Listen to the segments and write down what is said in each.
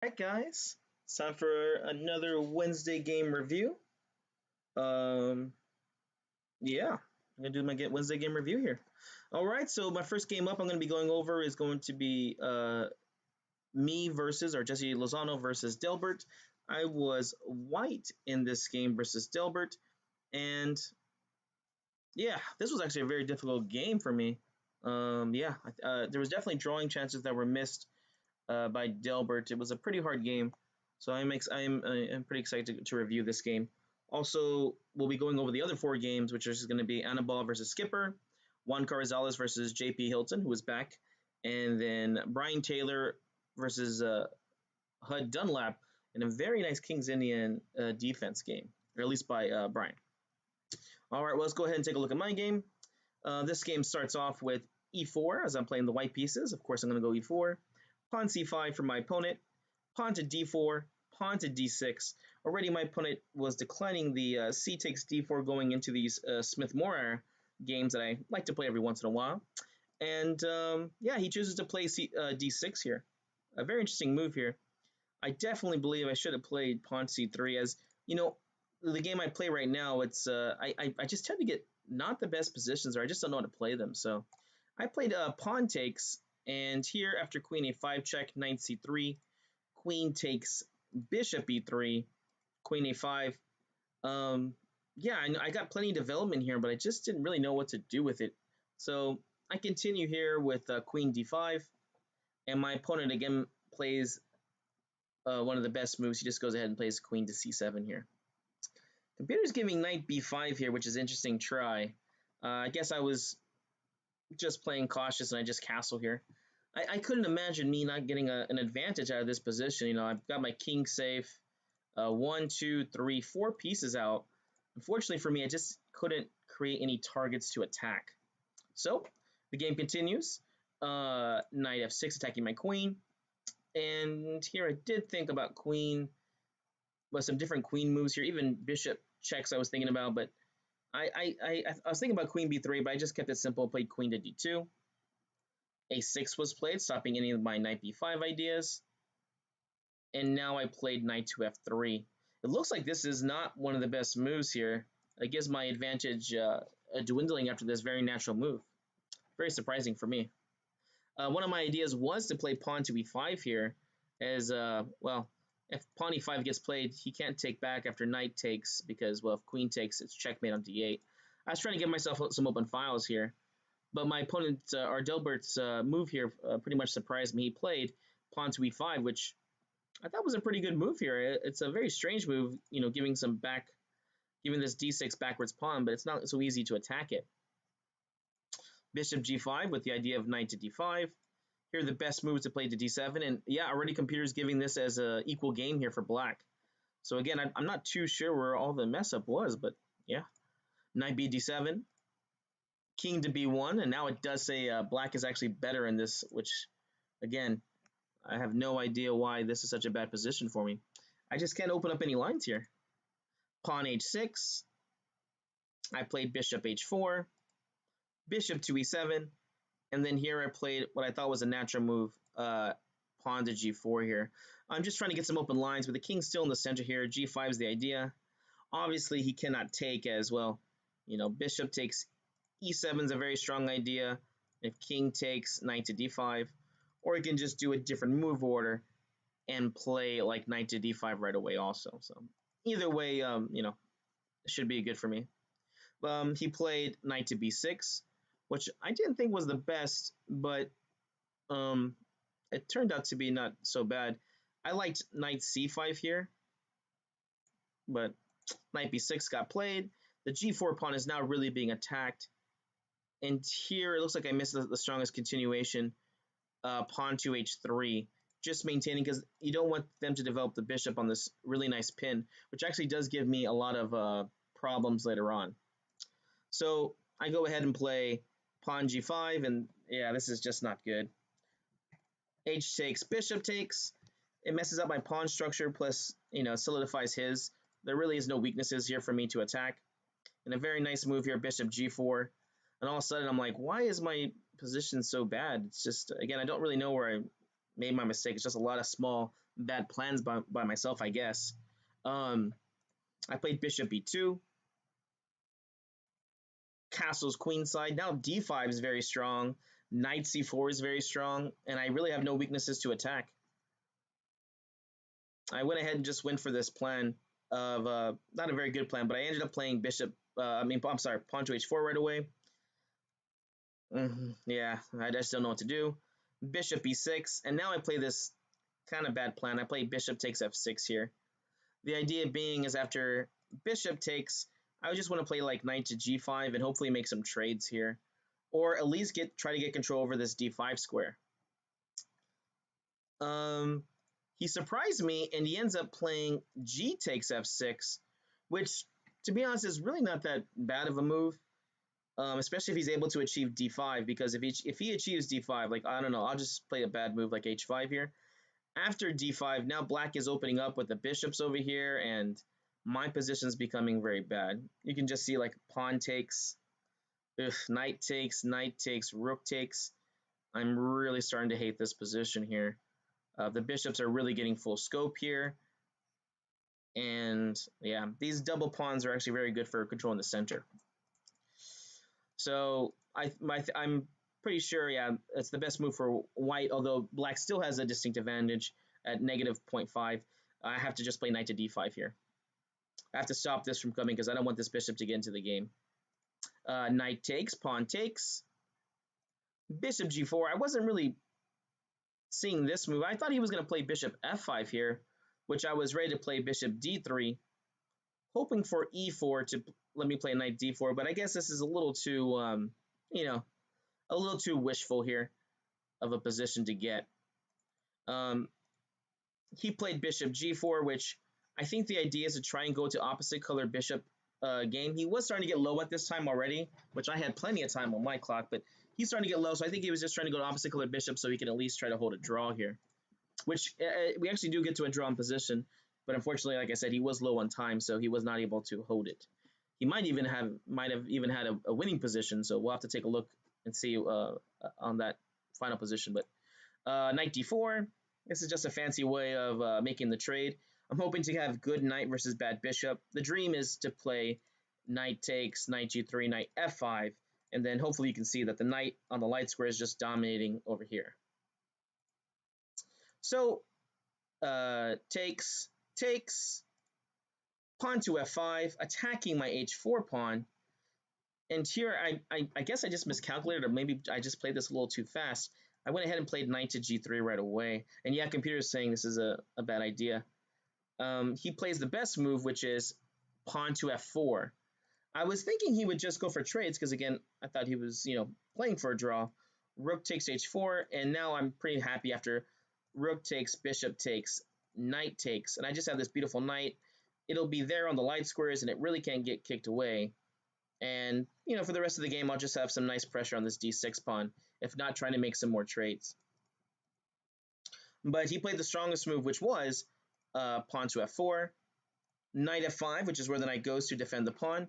Alright, guys, it's time for another Wednesday game review. Um, yeah, I'm gonna do my Wednesday game review here. All right, so my first game up, I'm gonna be going over is going to be me versus or Jesse Lozano versus Delbert. I was white in this game versus Delbert, and yeah, this was actually a very difficult game for me. There was definitely drawing chances that were missed by Delbert. It was a pretty hard game, so I'm pretty excited to review this game. Also, we'll be going over the other four games, which is going to be Anibal versus Skipper, Juan Carrizales versus J.P. Hilton, who is back, and then Brian Taylor versus Hud Dunlap in a very nice Kings Indian defense game, or at least by Brian. All right, well, let's go ahead and take a look at my game. This game starts off with e4 as I'm playing the white pieces. Of course, I'm going to go e4. Pawn c5 for my opponent. Pawn to d4. Pawn to d6. Already my opponent was declining the c takes d4 going into these Smith-Morra games that I like to play every once in a while. And yeah, he chooses to play d6 here. A very interesting move here. I definitely believe I should have played pawn c3 as, you know, the game I play right now, it's I just tend to get not the best positions, or I just don't know how to play them. So I played pawn takes, and here after queen a5 check, knight c3, queen takes bishop e3, queen a5. Um, yeah, I got plenty of development here, but I just didn't really know what to do with it. So I continue here with queen d5, and my opponent again plays one of the best moves. He just goes ahead and plays queen to c7 here. Computer's giving knight b5 here, which is an interesting try. I guess I was just playing cautious and I just castle here. I couldn't imagine me not getting an advantage out of this position. You know, I've got my king safe, one, two, three, four pieces out. Unfortunately for me, I just couldn't create any targets to attack. So the game continues. Knight f6 attacking my queen. And here I did think about queen, but some different queen moves here. Even bishop checks I was thinking about, but I was thinking about queen b3, but I just kept it simple. Played queen to d2. a6 was played, stopping any of my knight b5 ideas. And now I played knight to f3. It looks like this is not one of the best moves here. It gives my advantage dwindling after this very natural move. Very surprising for me. One of my ideas was to play pawn to e5 here, as, well, if pawn e5 gets played, he can't take back after knight takes, because, well, if queen takes, it's checkmate on d8. I was trying to give myself some open files here, but my opponent, or Delbert's move here pretty much surprised me. He played pawn to e5, which I thought was a pretty good move here. It's a very strange move, you know, giving this d6 backwards pawn, but it's not so easy to attack it. Bishop g5 with the idea of knight to d5. Here are the best moves to play to d7, and yeah, already computer's giving this as an equal game here for black. So again, I'm not too sure where all the mess up was, but yeah. Knight b d7, king to b1, and now it does say black is actually better in this, which, again, I have no idea why this is such a bad position for me. I just can't open up any lines here. Pawn h6, I played bishop h4, bishop to e7, and then here I played what I thought was a natural move, pawn to g4 here. I'm just trying to get some open lines, with the king still in the center here. g5 is the idea. Obviously, he cannot take as well. You know, bishop takes e7 is a very strong idea. If king takes, knight to d5. Or he can just do a different move order and play like knight to d5 right away also. So either way, you know, it should be good for me. He played knight to b6, which I didn't think was the best, but um, it turned out to be not so bad. I liked knight c5 here, but knight b6 got played. The g4 pawn is now really being attacked. And here it looks like I missed the strongest continuation, pawn to h3. Just maintaining, because you don't want them to develop the bishop on this really nice pin, which actually does give me a lot of problems later on. So I go ahead and play pawn g5, and yeah, this is just not good. H takes, bishop takes. It messes up my pawn structure, plus, you know, solidifies his. There really is no weaknesses here for me to attack. And a very nice move here, bishop g4. And all of a sudden, I'm like, why is my position so bad? It's just, again, I don't really know where I made my mistake. It's just a lot of small bad plans by myself, I guess. I played bishop e2, castle's queenside. Now d5 is very strong, knight c4 is very strong, and I really have no weaknesses to attack. I went ahead and just went for this plan of not a very good plan, but I ended up playing bishop. I'm sorry, pawn to h4 right away. Yeah, I just don't know what to do. Bishop e6, and now I play this kind of bad plan. I play bishop takes f6 here. The idea being is after bishop takes, I just want to play like knight to g5 and hopefully make some trades here, or at least try to get control over this d5 square. He surprised me and he ends up playing g takes f6, which to be honest is really not that bad of a move. Especially if he's able to achieve d5, because if he achieves d5, like, I don't know, I'll just play a bad move like h5 here. After d5, now black is opening up with the bishops over here, and my position is becoming very bad. You can just see like pawn takes, knight takes, rook takes. I'm really starting to hate this position here. The bishops are really getting full scope here. And yeah, these double pawns are actually very good for controlling the center. So I'm pretty sure, yeah, it's the best move for white, although black still has a distinct advantage at negative 0.5. I have to just play knight to d5 here. I have to stop this from coming because I don't want this bishop to get into the game. Knight takes, pawn takes, bishop g4. I wasn't really seeing this move. I thought he was going to play bishop f5 here, which I was ready to play bishop d3, hoping for e4 to let me play knight d4, but I guess this is a little too, you know, a little too wishful here of a position to get. He played bishop g4, which I think the idea is to try and go to opposite color bishop game. He was starting to get low at this time already, which I had plenty of time on my clock, but he's starting to get low, so I think he was just trying to go to opposite color bishop so he can at least try to hold a draw here, which we actually do get to a draw in position, but unfortunately, like I said, he was low on time, so he was not able to hold it. He might have even had a winning position, so we'll have to take a look and see on that final position. But knight d4, this is just a fancy way of making the trade. I'm hoping to have good knight versus bad bishop. The dream is to play knight takes, knight g3, knight f5, and then hopefully you can see that the knight on the light square is just dominating over here. So takes, pawn to f5, attacking my h4 pawn. And here, I guess I just miscalculated, or maybe I just played this a little too fast. I went ahead and played knight to g3 right away. And yeah, computer is saying this is a bad idea. He plays the best move, which is pawn to f4. I was thinking he would just go for trades, because again, I thought he was, playing for a draw. Rook takes h4, and now I'm pretty happy after rook takes, bishop takes, knight takes, and I just have this beautiful knight. It'll be there on the light squares, and it really can't get kicked away. And, for the rest of the game, I'll just have some nice pressure on this d6 pawn, if not trying to make some more trades. But he played the strongest move, which was pawn to f4, knight f5, which is where the knight goes to defend the pawn.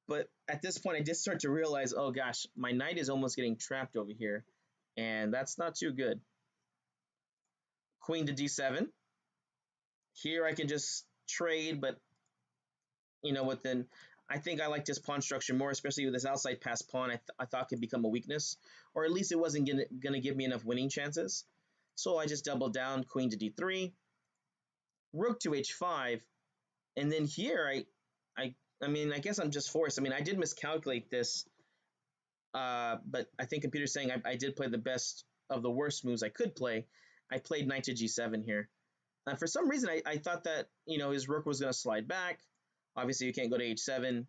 But at this point, I did start to realize, oh gosh, my knight is almost getting trapped over here, and that's not too good. Queen to d7. Here I can just trade, but, within... I think I like this pawn structure more, especially with this outside pass pawn. I thought could become a weakness, or at least it wasn't going to give me enough winning chances. So I just doubled down, queen to d3, rook to h5, and then here I mean, I guess I'm just forced. I mean, I did miscalculate this, but I think computer's saying I did play the best of the worst moves I could play. I played knight to g7 here. And for some reason, I thought that, his rook was going to slide back. Obviously, you can't go to h7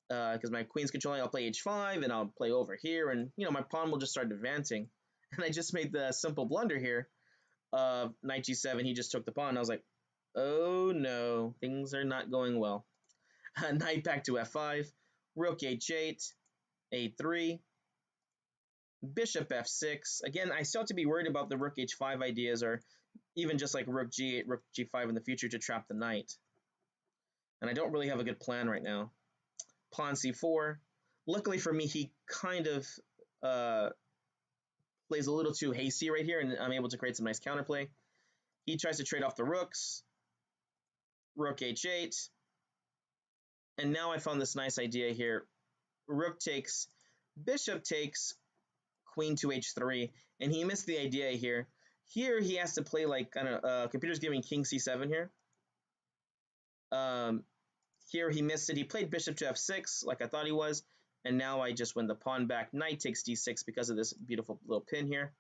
because my queen's controlling. I'll play h5, and I'll play over here, and, my pawn will just start advancing. And I just made the simple blunder here of knight g7. He just took the pawn. I was like, oh, no, things are not going well. Knight back to f5, rook h8, a3, bishop f6. Again, I still have to be worried about the rook h5 ideas, or even just like rook g8, rook g5 in the future to trap the knight. And I don't really have a good plan right now. Pawn c4. Luckily for me, he kind of plays a little too hasty right here, and I'm able to create some nice counterplay. He tries to trade off the rooks. Rook h8. And now I found this nice idea here. Rook takes, bishop takes, queen to h3, and he missed the idea here. Here he has to play like, I don't know, computer's giving king c7 here. Here he missed it. He played bishop to f6 like I thought he was, and now I just win the pawn back. Knight takes d6 because of this beautiful little pin here.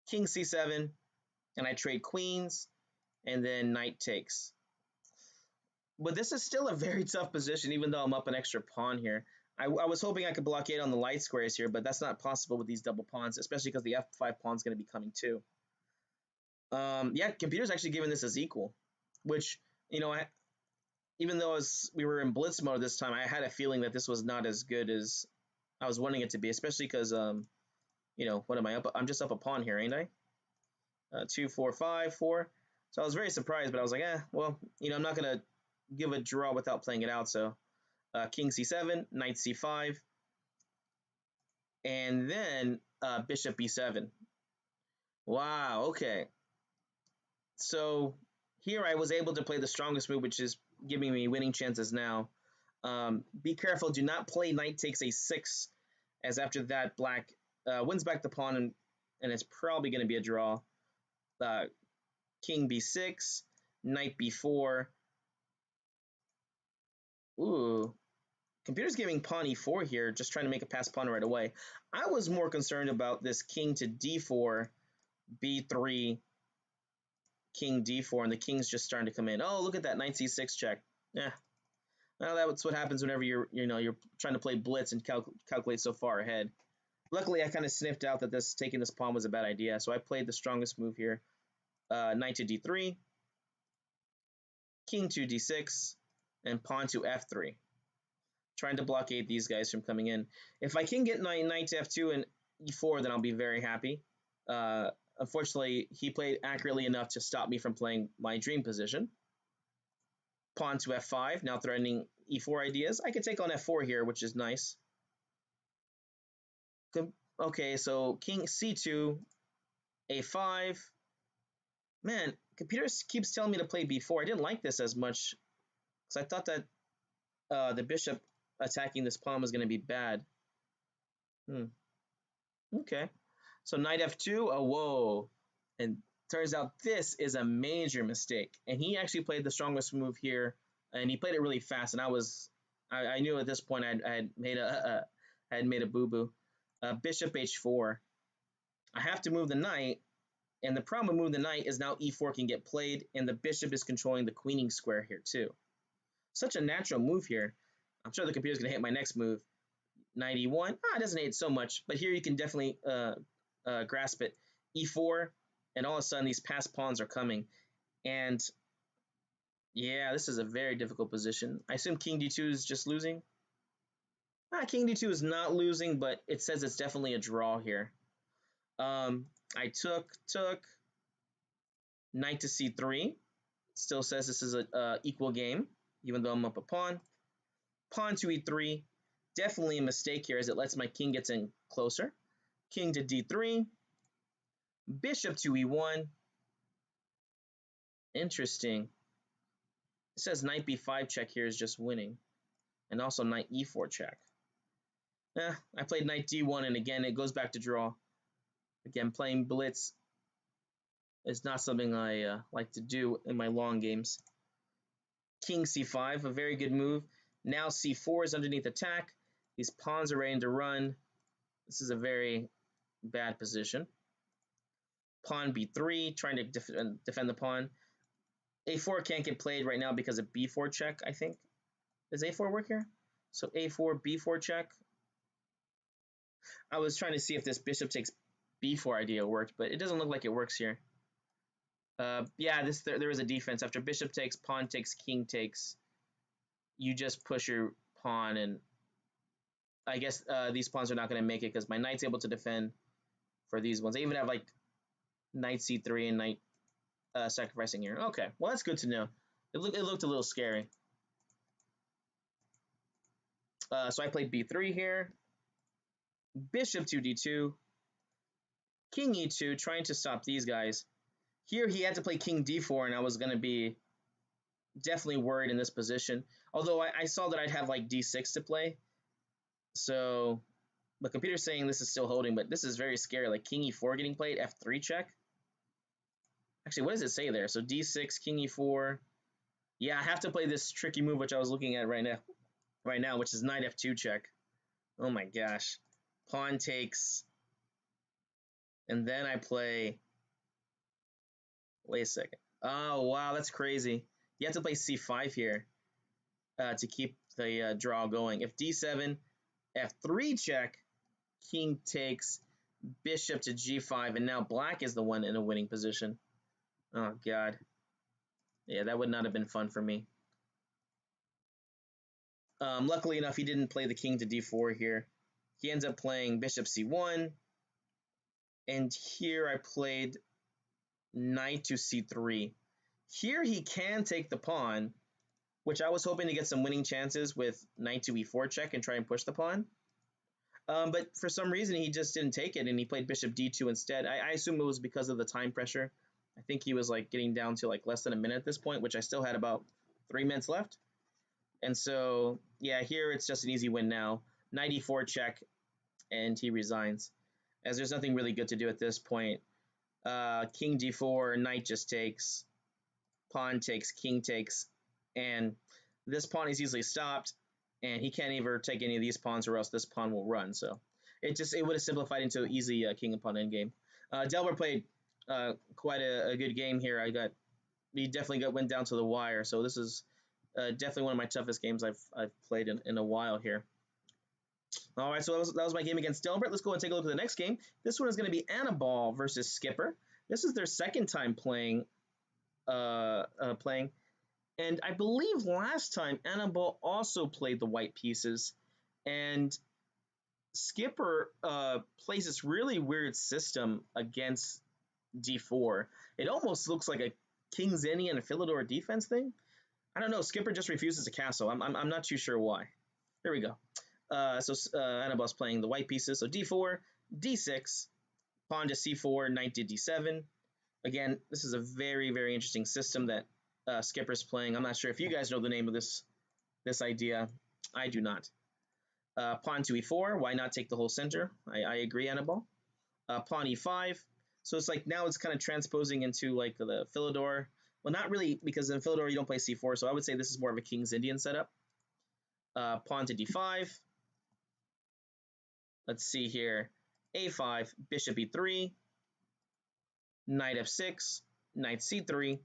King c7, and I trade queens, and then knight takes. But this is still a very tough position, even though I'm up an extra pawn here. I was hoping I could blockade on the light squares here, but that's not possible with these double pawns, especially because the f5 pawn is going to be coming too. Yeah, computer's actually giving this as equal, which, you know, even though we were in blitz mode this time, I had a feeling that this was not as good as I was wanting it to be, especially because, you know, what am I up? I'm just up a pawn here, ain't I? 2, 4, 5, 4. So I was very surprised, but I was like, well, you know, I'm not going to give a draw without playing it out. So king c7, knight c5, and then bishop b7. Wow, okay. So here I was able to play the strongest move, which is giving me winning chances now. Be careful, do not play knight takes a6, as after that black wins back the pawn, and it's probably going to be a draw. King b6, knight b4. Ooh, computer's giving pawn e4 here, just trying to make a pass pawn right away. I was more concerned about this king to d4, b3, king d4, and the king's just starting to come in. Oh, look at that, knight c6 check. Yeah, well, that's what happens whenever you're trying to play blitz and calculate so far ahead. Luckily, I kind of sniffed out that taking this pawn was a bad idea, so I played the strongest move here. Knight to d3, king to d6, and pawn to f3. Trying to blockade these guys from coming in. If I can get knight to f2 and e4, then I'll be very happy. Unfortunately, he played accurately enough to stop me from playing my dream position. Pawn to f5, now threatening e4 ideas. I could take on f4 here, which is nice. Okay, so king c2, a5. Man, computer keeps telling me to play b4. I didn't like this as much because I thought that the bishop attacking this pawn was going to be bad. Okay, so knight f2. Oh, whoa. And turns out this is a major mistake. And he actually played the strongest move here, and he played it really fast. And I knew at this point I had made a boo-boo. Bishop h4. I have to move the knight, and the problem with moving the knight is now e4 can get played, and the bishop is controlling the queening square here too. Such a natural move here. I'm sure the computer's going to hit my next move. Knight e1. It doesn't hate it so much, but here you can definitely grasp it. e4, and all of a sudden these passed pawns are coming. And yeah, this is a very difficult position. I assume king d2 is just losing. King d2 is not losing, but it says it's definitely a draw here. I took knight to c3. Still says this is a equal game, even though I'm up a pawn. Pawn to e3. Definitely a mistake here as it lets my king get in closer. King to d3. Bishop to e1. Interesting. It says knight b5 check here is just winning. And also knight e4 check. I played knight d1, and again, it goes back to draw. Again, playing blitz is not something I like to do in my long games. King c5, a very good move. Now c4 is underneath attack. These pawns are ready to run. This is a very bad position. Pawn b3, trying to defend the pawn. a4 can't get played right now because of b4 check, I think. Does a4 work here? So a4, b4 check. I was trying to see if this bishop takes b4 idea worked, but it doesn't look like it works here. Yeah, there is a defense. After bishop takes, pawn takes, king takes, you just push your pawn, and I guess these pawns are not going to make it because my knight's able to defend for these ones. I even have like knight c3 and knight sacrificing here. Okay, well that's good to know. It looked a little scary. So I played b3 here. Bishop to d2. King e2, trying to stop these guys. Here he had to play king d4, and I was going to be definitely worried in this position. Although I saw that I'd have like d6 to play. So the computer's saying this is still holding, but this is very scary. Like king e4 getting played, f3 check. Actually, what does it say there? So d6, king e4. Yeah, I have to play this tricky move, which I was looking at right now, which is knight f2 check. Oh my gosh. Pawn takes, and then I play, wait a second. Oh, wow, that's crazy. You have to play c5 here to keep the draw going. If d7, f3 check, king takes, bishop to g5, and now black is the one in a winning position. Oh, God. Yeah, that would not have been fun for me. Luckily enough, he didn't play the king to d4 here. He ends up playing bishop c1, and here I played knight to c3. Here he can take the pawn, which I was hoping to get some winning chances with knight to e4 check and try and push the pawn. But for some reason, he just didn't take it, and he played bishop d2 instead. I assume it was because of the time pressure. I think he was like getting down to like less than a minute at this point, which I still had about 3 minutes left. And so, yeah, here it's just an easy win now. Knight e4 check, and he resigns, as there's nothing really good to do at this point. King d4, knight just takes, pawn takes, king takes, and this pawn is easily stopped, and he can't even take any of these pawns, or else this pawn will run. So it would have simplified into an easy king and pawn endgame. Delver played quite a good game here. He definitely went down to the wire. So this is definitely one of my toughest games I've played in a while here. All right, so that was my game against Delbert. Let's go and take a look at the next game. This one is going to be Annaball versus Skipper. This is their second time playing. And I believe last time Annabelle also played the white pieces, and Skipper plays this really weird system against d4. It almost looks like a King's Indian and a Philidor defense thing. I don't know. Skipper just refuses to castle. I'm not too sure why. Here we go. Annabelle's playing the white pieces. So d4, d6, pawn to c4, knight to d7. Again, this is a very, very interesting system that Skipper's playing. I'm not sure if you guys know the name of this idea. I do not. Pawn to e4. Why not take the whole center? I agree, Annabelle. Pawn e5. So it's like now it's kind of transposing into like the Philidor. Well, not really, because in Philidor you don't play c4. So I would say this is more of a King's Indian setup. Pawn to d5. Let's see here. a5, bishop e3, knight f6, knight c3,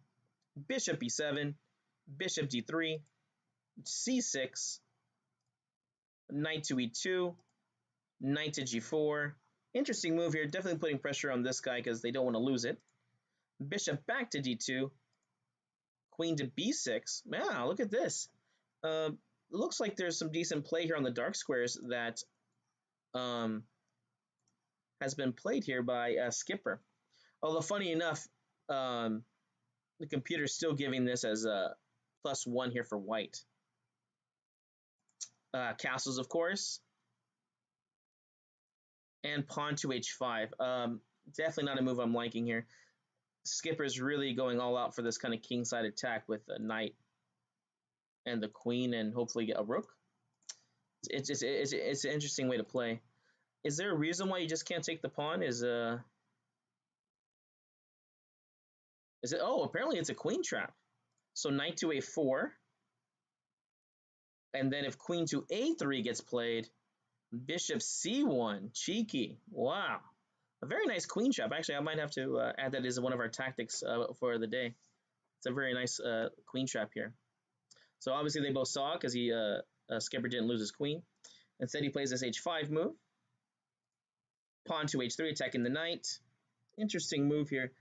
bishop e7, bishop d3, c6, knight to e2, knight to g4. Interesting move here, definitely putting pressure on this guy because they don't want to lose it. Bishop back to d2, queen to b6. Yeah, look at this. Looks like there's some decent play here on the dark squares that has been played here by Skipper. Although funny enough, the computer's still giving this as a +1 here for white. Castles, of course. And pawn to h5. Definitely not a move I'm liking here. Skipper's really going all out for this kind of kingside attack with a knight and the queen, and hopefully get a rook. It's an interesting way to play. Is there a reason why you just can't take the pawn? Is it? Oh, apparently it's a queen trap. So knight to a4, and then if queen to a3 gets played, bishop c1, cheeky. Wow, a very nice queen trap. Actually, I might have to add that as one of our tactics for the day. It's a very nice queen trap here. So obviously they both saw it because Skipper didn't lose his queen. Instead, he plays this h5 move. Pawn to h3, attacking the knight. Interesting move here.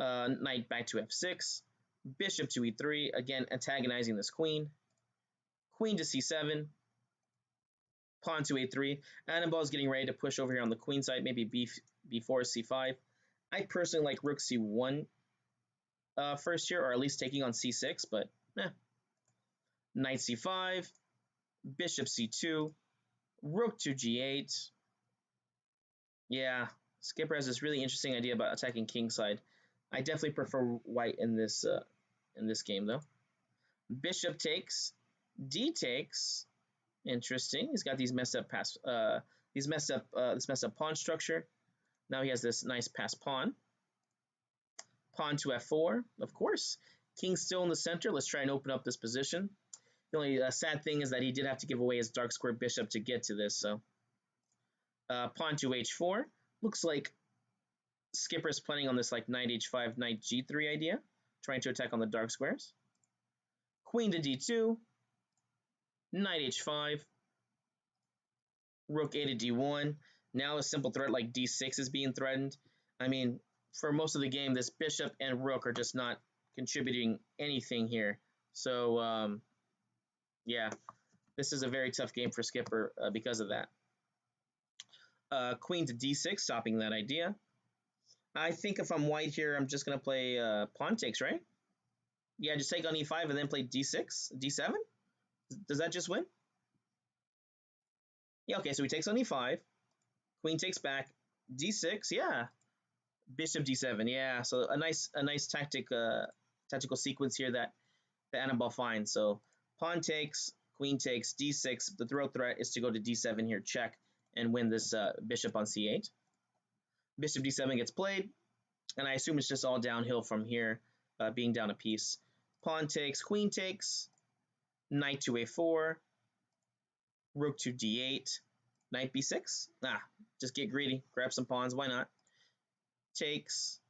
Knight back to f6. Bishop to e3, again antagonizing this queen. Queen to c7. Pawn to a3. Annabelle's getting ready to push over here on the queen side, maybe b4, c5. I personally like rook c1 first here, or at least taking on c6, but Knight c5, bishop c2, rook to g8. Yeah, Skipper has this really interesting idea about attacking kingside. I definitely prefer white in this game though. Bishop takes, D takes. Interesting. He's got these messed up this messed up pawn structure. Now he has this nice pass pawn. Pawn to f4, of course. King's still in the center. Let's try and open up this position. The only sad thing is that he did have to give away his dark square bishop to get to this. So pawn to h4. Looks like Skipper's planning on this like knight h5, knight g3 idea, trying to attack on the dark squares. Queen to d2, knight h5, rook a to d1. Now a simple threat like d6 is being threatened. I mean, for most of the game, this bishop and rook are just not contributing anything here. So, yeah, this is a very tough game for Skipper because of that. Queen to d6, stopping that idea. I think if I'm white here, I'm just going to play pawn takes, right? Yeah, just take on e5 and then play d6, d7? Does that just win? Yeah, okay, so he takes on e5. Queen takes back, d6, yeah. Bishop d7, yeah. So a nice tactical sequence here that the Annabelle finds. So pawn takes, queen takes, d6. The threat is to go to d7 here, check, and win this bishop on c8. Bishop d7 gets played, and I assume it's just all downhill from here, being down a piece. Pawn takes, queen takes, knight to a4, rook to d8, knight b6. Just get greedy, grab some pawns, why not? Takes,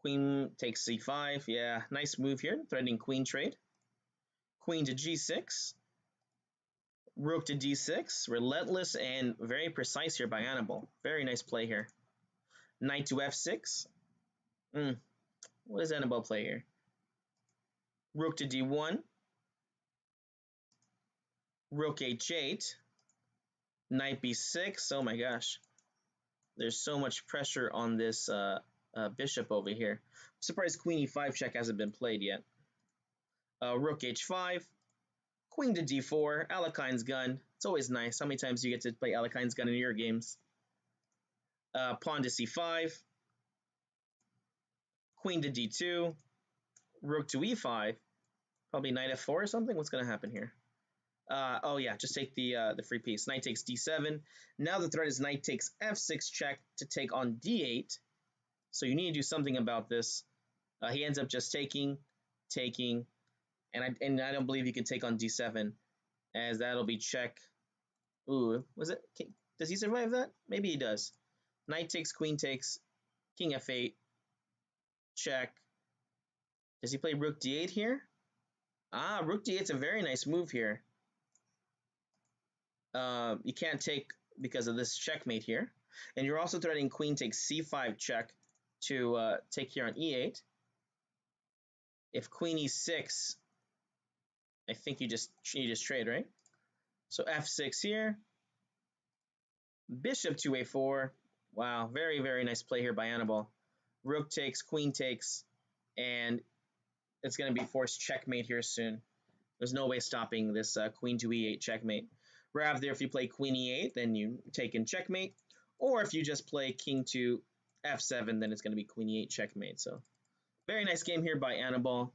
queen takes c5, yeah, nice move here, threatening queen trade. Queen to g6, rook to d6, relentless and very precise here by Annabelle. Very nice play here. Knight to f6. What does Annabelle play here? Rook to d1, rook h8, knight b6. Oh my gosh, there's so much pressure on this bishop over here. I'm surprised queen e5 check hasn't been played yet. Rook h5, queen to d4, Alekhine's gun. It's always nice. How many times do you get to play Alekhine's gun in your games? Pawn to c5, queen to d2, rook to e5, probably knight f4 or something. What's going to happen here? Oh yeah, just take the free piece. Knight takes d7. Now the threat is knight takes f6 check to take on d8. So you need to do something about this. He ends up just taking, and I don't believe you can take on d7, as that'll be check. Ooh, was it? Does he survive that? Maybe he does. Knight takes, queen takes, king f8, check. Does he play rook d8 here? Rook d8's a very nice move here. You can't take because of this checkmate here. And you're also threatening queen takes c5 check to take here on e8. If queen e6, I think you just trade, right? So f6 here. Bishop to a4. Wow, very, very nice play here by Annabelle. Rook takes, queen takes, and it's going to be forced checkmate here soon. There's no way stopping this queen to e8 checkmate. Rather, if you play queen e8, then you take in checkmate. Or if you just play king to f7, then it's going to be queen e8 checkmate. So, very nice game here by Annabelle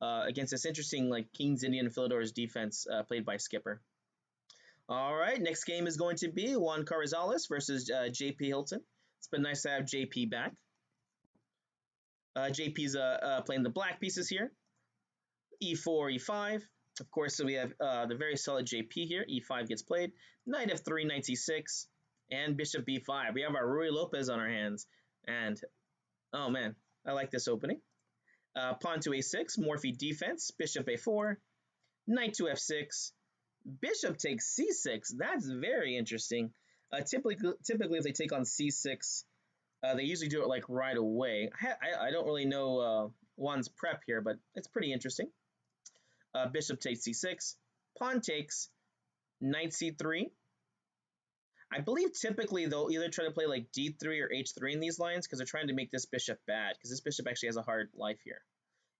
against this interesting like King's Indian Philidor's defense played by Skipper. All right, next game is going to be Juan Carrizales versus JP Hilton. It's been nice to have JP back. JP's playing the black pieces here. E4, E5. Of course, so we have the very solid JP here. E5 gets played. Knight F3, Knight C6, and Bishop B5. We have our Ruy Lopez on our hands. And, oh man, I like this opening. Pawn to A6, Morphy defense. Bishop A4, Knight to F6. Bishop takes C6. That's very interesting. Typically, if they take on C6, they usually do it like right away. I don't really know Juan's prep here, but it's pretty interesting. Bishop takes C6. Pawn takes. Knight C3. I believe typically they'll either try to play like D3 or H3 in these lines because they're trying to make this bishop bad because this bishop actually has a hard life here.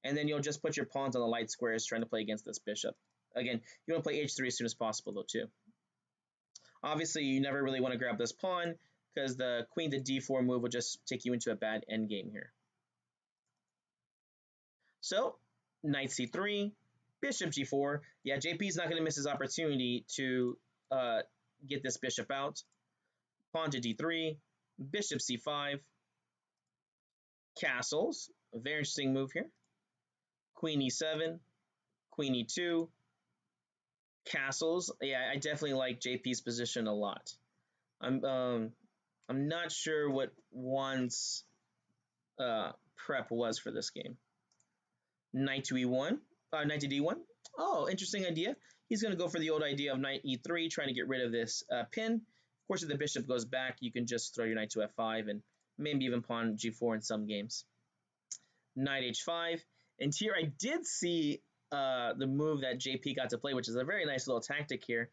And then you'll just put your pawns on the light squares trying to play against this bishop. Again, you want to play H3 as soon as possible though too. Obviously, you never really want to grab this pawn because the queen to d4 move will just take you into a bad endgame here. So, knight c3, bishop g4. Yeah, JP's not going to miss his opportunity to get this bishop out. Pawn to d3, bishop c5, castles. A very interesting move here. Queen e7, queen e2, castles. Yeah, I definitely like JP's position a lot. I'm not sure what Juan's prep was for this game. Knight to e1, knight to d1. Oh, interesting idea. He's going to go for the old idea of knight e3, trying to get rid of this pin. Of course, if the bishop goes back, you can just throw your knight to f5 and maybe even pawn g4 in some games. Knight h5. And here I did see the move that JP got to play, which is a very nice little tactic here.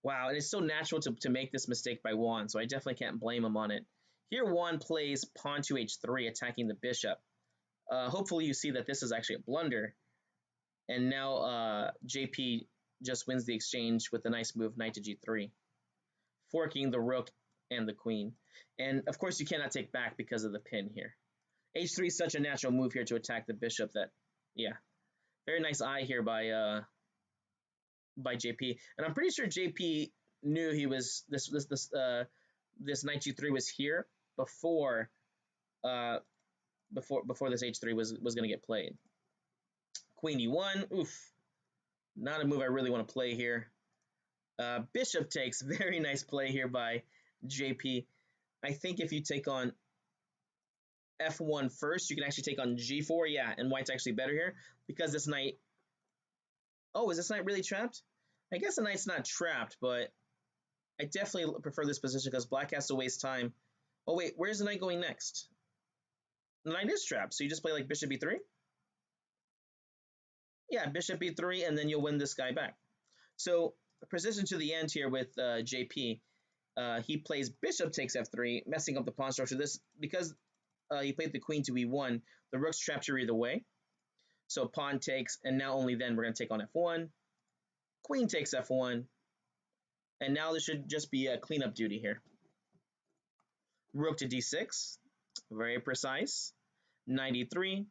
Wow, and it's so natural to make this mistake by Juan, so I definitely can't blame him on it. Here Juan plays pawn to h3, attacking the bishop. Hopefully you see that this is actually a blunder. And now JP just wins the exchange with a nice move, knight to g3, forking the rook and the queen. And of course you cannot take back because of the pin here. h3 is such a natural move here to attack the bishop that, yeah, very nice eye here by JP. And I'm pretty sure JP knew he was this knight g3 was here before before this h3 was going to get played. Queen e1, oof, not a move I really want to play here. Bishop takes, very nice play here by JP. I think if you take on f1 first, you can actually take on g4, yeah, and white's actually better here because this knight. Oh, is this knight really trapped? I guess the knight's not trapped, but I definitely prefer this position because black has to waste time. Oh wait, where's the knight going next? The knight is trapped, so you just play like bishop e3? Yeah, bishop e3, and then you'll win this guy back. So precision to the end here with JP. He plays bishop takes f3, messing up the pawn structure. This because he played the queen to e1. The rook's trapped here either way. So pawn takes, and now only then we're going to take on f1. Queen takes f1. And now this should just be a cleanup duty here. Rook to d6. Very precise. Knight e3.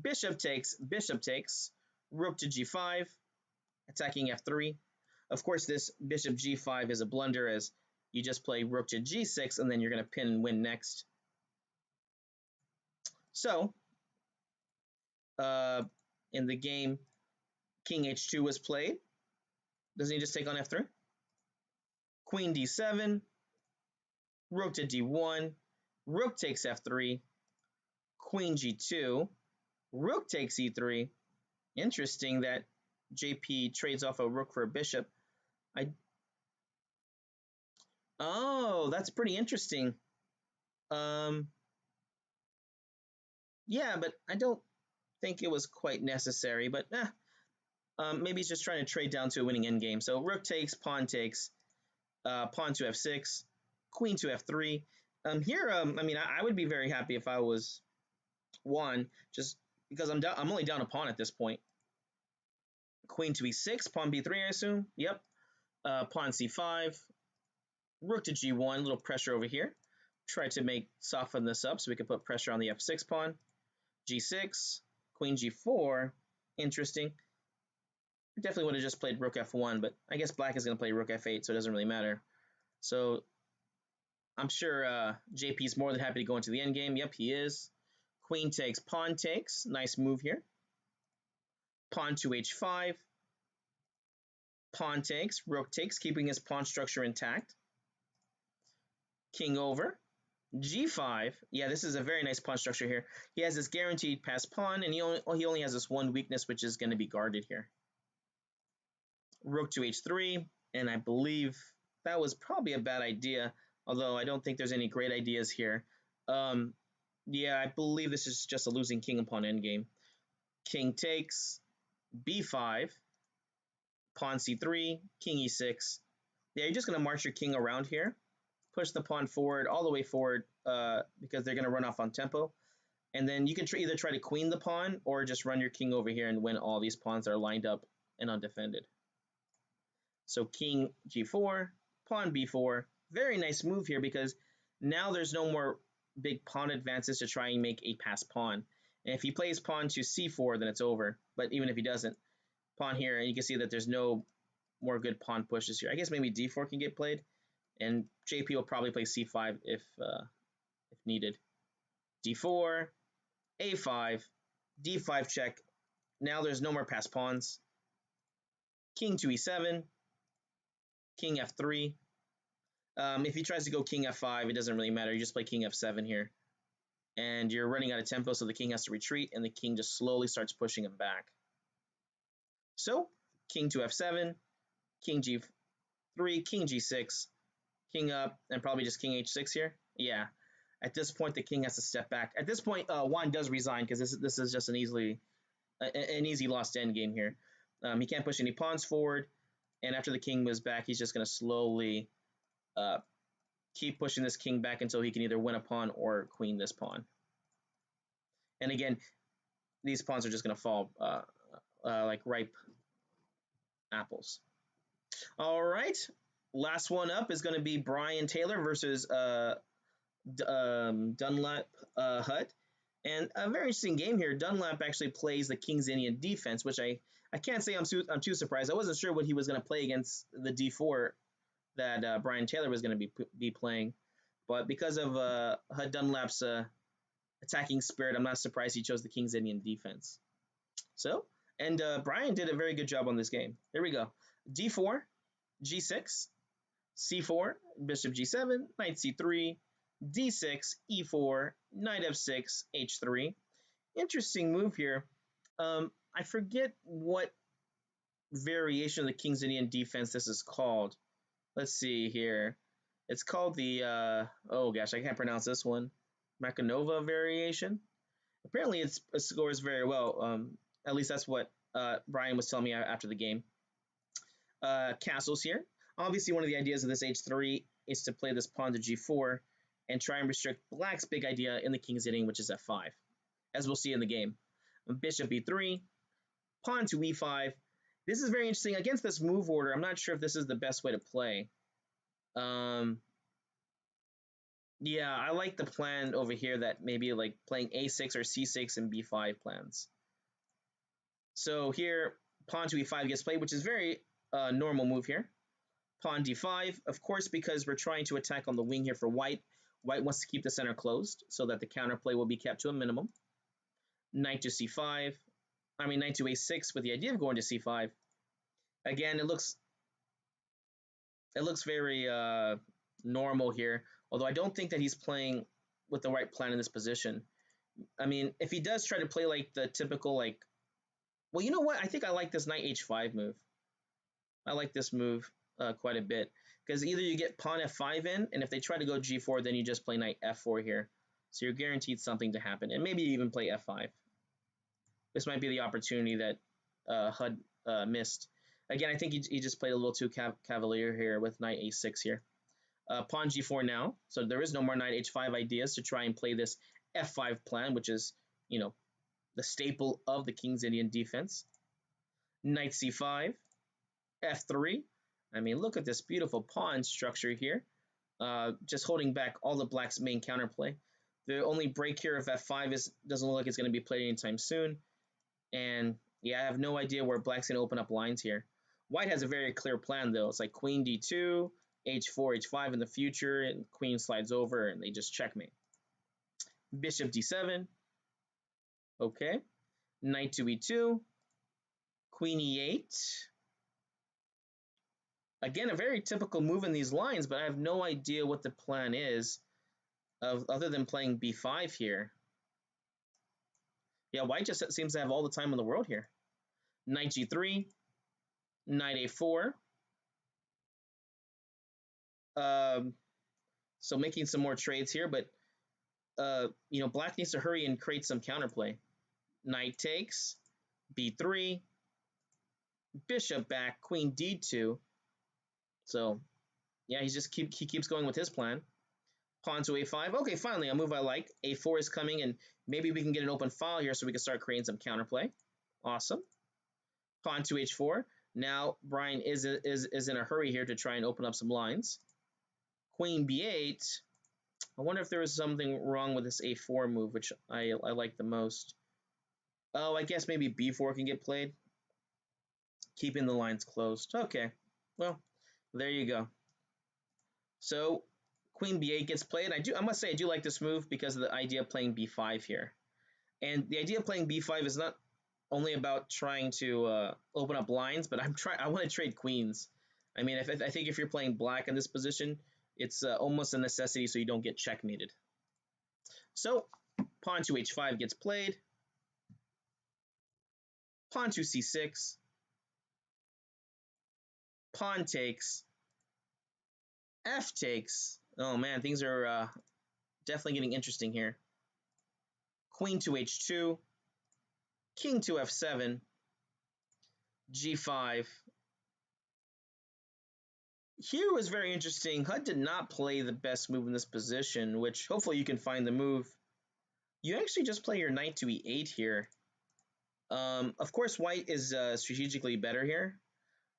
Bishop takes, rook to g5, attacking f3. Of course, this bishop g5 is a blunder as you just play rook to g6 and then you're going to pin and win next. So, in the game, king h2 was played. Doesn't he just take on f3? Queen d7, rook to d1, rook takes f3, queen g2, rook takes e3. Interesting that JP trades off a rook for a bishop. Oh, that's pretty interesting. Yeah, but I don't think it was quite necessary. But maybe he's just trying to trade down to a winning endgame. So rook takes, pawn to f6, queen to f3. Here, I mean, I would be very happy if I was Juan, just because I'm only down a pawn at this point. Queen to e6, pawn b3, I assume. Yep. Pawn c5, rook to g1, a little pressure over here. Try to soften this up so we can put pressure on the f6 pawn. g6, queen g4, interesting. I definitely would have just played rook f1, but I guess black is going to play rook f8, so it doesn't really matter. So I'm sure JP's more than happy to go into the endgame. Yep, he is. Queen takes, pawn takes. Nice move here. Pawn to h5. Pawn takes, rook takes, keeping his pawn structure intact. King over. g5. Yeah, this is a very nice pawn structure here. He has this guaranteed passed pawn, and he only has this one weakness, which is going to be guarded here. Rook to h3, and I believe that was probably a bad idea, although I don't think there's any great ideas here. Yeah, I believe this is just a losing king upon endgame. King takes, b5, pawn c3, king e6. Yeah, you're just going to march your king around here, push the pawn forward, all the way forward, because they're going to run off on tempo. And then you can either try to queen the pawn or just run your king over here and win all these pawns that are lined up and undefended. So king g4, pawn b4, Very nice move here because now there's no more big pawn advances to try and make a pass pawn. And if he plays pawn to c4, then it's over. But even if he doesn't, pawn here, and you can see that there's no more good pawn pushes here. I guess maybe d4 can get played, and JP will probably play c5 if needed. d4, a5, d5 check. Now there's no more pass pawns. King to e7, king f3. If he tries to go king f5, it doesn't really matter. You just play king f7 here. And you're running out of tempo, so the king has to retreat, and the king just slowly starts pushing him back. So, king to f7, king g3, king g6, king up, and probably just king h6 here. Yeah. At this point, the king has to step back. At this point, Juan does resign because this is just an easy lost endgame here. He can't push any pawns forward, and after the king moves back, he's just going to slowly keep pushing this king back until he can either win a pawn or queen this pawn. And again, these pawns are just going to fall like ripe apples. All right, last one up is going to be Brian Taylor versus Dunlap Hut. And a very interesting game here. Dunlap actually plays the King's Indian defense, which I can't say I'm too surprised. I wasn't sure what he was going to play against the d4 that Brian Taylor was going to be playing. But because of Hut Dunlap's attacking spirit, I'm not surprised he chose the King's Indian defense. So, and Brian did a very good job on this game. Here we go. d4, g6, c4, bishop g7, knight c3, d6, e4, knight f6, h3. Interesting move here. I forget what variation of the King's Indian defense this is called. Let's see here. It's called the, oh gosh, I can't pronounce this one. Makanova variation. Apparently it scores very well. At least that's what Brian was telling me after the game. Castles here. Obviously, one of the ideas of this h3 is to play this pawn to g4 and try and restrict black's big idea in the King's Indian, which is f5, as we'll see in the game. Bishop e3, pawn to e5. This is very interesting. Against this move order, I'm not sure if this is the best way to play. Yeah, I like the plan over here that maybe like playing a6 or c6 and b5 plans. So here, pawn to e5 gets played, which is very normal move here. Pawn d5, of course, because we're trying to attack on the wing here for white. White wants to keep the center closed so that the counterplay will be kept to a minimum. Knight to c5. I mean, knight to a6 with the idea of going to c5. Again, it looks very normal here, although I don't think that he's playing with the right plan in this position. I mean, if he does try to play like the typical like, well, you know what? I think I like this knight h5 move. I like this move quite a bit because either you get pawn f5 in, and if they try to go g4, then you just play knight f4 here. So you're guaranteed something to happen, and maybe even play f5. This might be the opportunity that Hud missed. Again, I think he just played a little too cavalier here with knight a6 here. Pawn g4 now, so there is no more knight h5 ideas to try and play this f5 plan, which is, you know, the staple of the King's Indian defense. Knight c5, f3. I mean, look at this beautiful pawn structure here, just holding back all the black's main counterplay. The only break here of f5 doesn't look like it's going to be played anytime soon. And yeah, I have no idea where black's going to open up lines here. White has a very clear plan, though. It's like queen d2, h4, h5 in the future, and queen slides over, and they just checkmate. Bishop d7. Okay. Knight to e2. Queen e8. Again, a very typical move in these lines, but I have no idea what the plan is other than playing b5 here. Yeah, white just seems to have all the time in the world here. Knight g3, knight a4. So making some more trades here, but you know, black needs to hurry and create some counterplay. Knight takes, b3, bishop back, queen d2. So yeah, he keeps going with his plan. Pawn to a5. Okay, finally, a move I like. a4 is coming, and maybe we can get an open file here so we can start creating some counterplay. Awesome. Pawn to h4. Now Brian is in a hurry here to try and open up some lines. queen b8. I wonder if there was something wrong with this a4 move, which I like the most. Oh, I guess maybe b4 can get played. Keeping the lines closed. Okay, well, there you go. So queen b8 gets played. I must say I do like this move because of the idea of playing b5 here. And the idea of playing b5 is not only about trying to open up lines, but I want to trade queens. I mean, I think if you're playing black in this position, it's almost a necessity so you don't get checkmated. So pawn to h5 gets played. Pawn to c6. Pawn takes. F takes. Oh man, things are definitely getting interesting here. Queen to h2. King to f7. g5. Here was very interesting. HUD did not play the best move in this position, which hopefully you can find the move. You actually just play your knight to e8 here. Of course, white is strategically better here.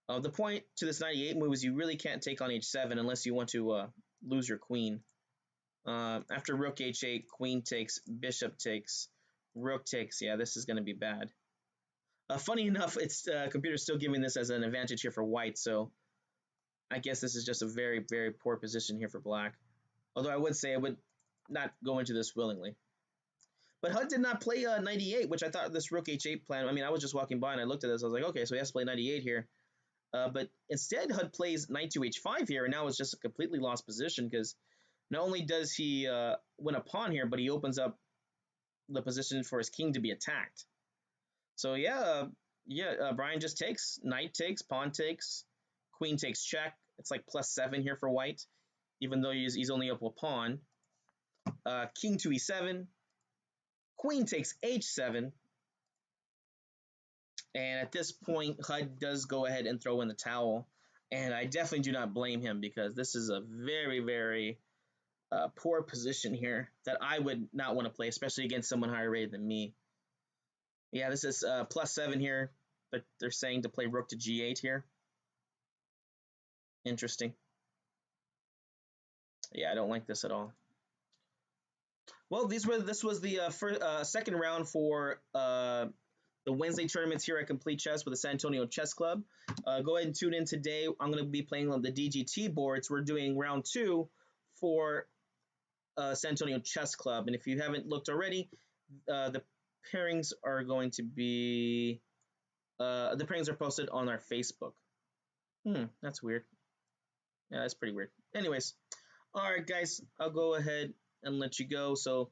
The point to this knight e8 move is you really can't take on h7 unless you want to lose your queen. After rook h8, queen takes, bishop takes, rook takes. Yeah, this is going to be bad. Funny enough, it's computer's still giving this as an advantage here for white, so I guess this is just a very, very poor position here for black. Although I would say I would not go into this willingly. But HUD did not play 98, which I thought this rook h8 plan. I mean, I was just walking by and I looked at this. I was like, okay, so he has to play 98 here. But instead, HUD plays knight to h5 here, and now it's just a completely lost position because not only does he win a pawn here, but he opens up the position for his king to be attacked. So yeah, Brian just takes, knight takes, pawn takes, queen takes check. It's like +7 here for white, even though he's only up a pawn. King to e7, queen takes h7, and at this point, HUD does go ahead and throw in the towel, and I definitely do not blame him because this is a very, very poor position here that I would not want to play, especially against someone higher rated than me. Yeah, this is +7 here, but they're saying to play rook to g8 here. Interesting. Yeah, I don't like this at all. Well, this was the second round for the Wednesday tournaments here at Complete Chess with the San Antonio Chess Club. Go ahead and tune in today. I'm going to be playing on the DGT boards. We're doing round 2 for San Antonio Chess Club. And if you haven't looked already, the pairings are going to be the pairings are posted on our Facebook. That's weird. Yeah, that's pretty weird. Anyways, all right, guys, I'll go ahead and let you go. So